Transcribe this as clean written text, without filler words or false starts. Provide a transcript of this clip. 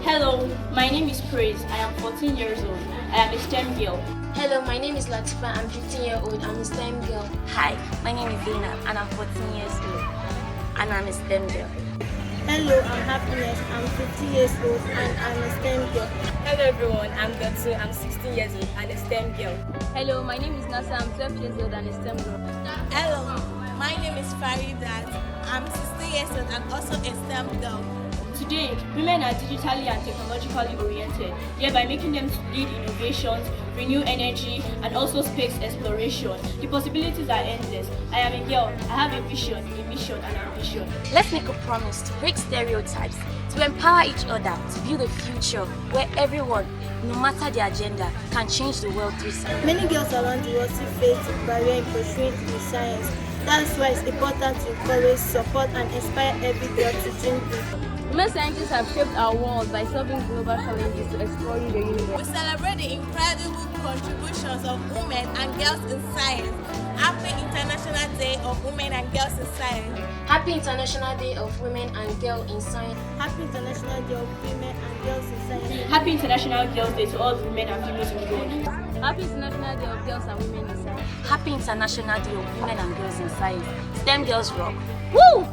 Hello, my name is Praise. I am 14 years old. I am a STEM girl. Hello, my name is Latifa. I'm 15-year-old. I'm a STEM girl. Hi, my name is Zainab and I'm 14 years old and I'm a STEM girl. Hello, I'm Happiness. I'm 50 years old and I'm a STEM girl. Hello everyone, I'm Gatsu. I'm 16 years old and a STEM girl. Hello, my name is Nasa. I'm 12 years old and a STEM girl. Hello, my name is Faridat. I'm 16 years old and also a STEM girl. Today, women are digitally and technologically oriented, thereby making them to lead innovations, renew energy, and also space exploration. The possibilities are endless. I am a girl. I have a vision, a mission, and ambition. Let's make a promise to break stereotypes, to empower each other, to build a future where everyone, no matter their gender, can change the world through science. Many girls around the world see faith barrier in pursuing the science. That's why it's important to encourage, support, and inspire every girl to dream big. Women scientists have shaped our world by solving global challenges to exploring the universe. We celebrate the incredible contributions of women and girls in science. Happy International Day of Women and Girls in Science. Happy International Day of Women and Girls in Science. Happy International Day of Women and Girls in Science. Happy International Girls' Day to all the women and females in the world. Happy International Day of Girls and Women in Science. Happy International Day of Women and Girls in Science. STEM Girls Rock. Woo!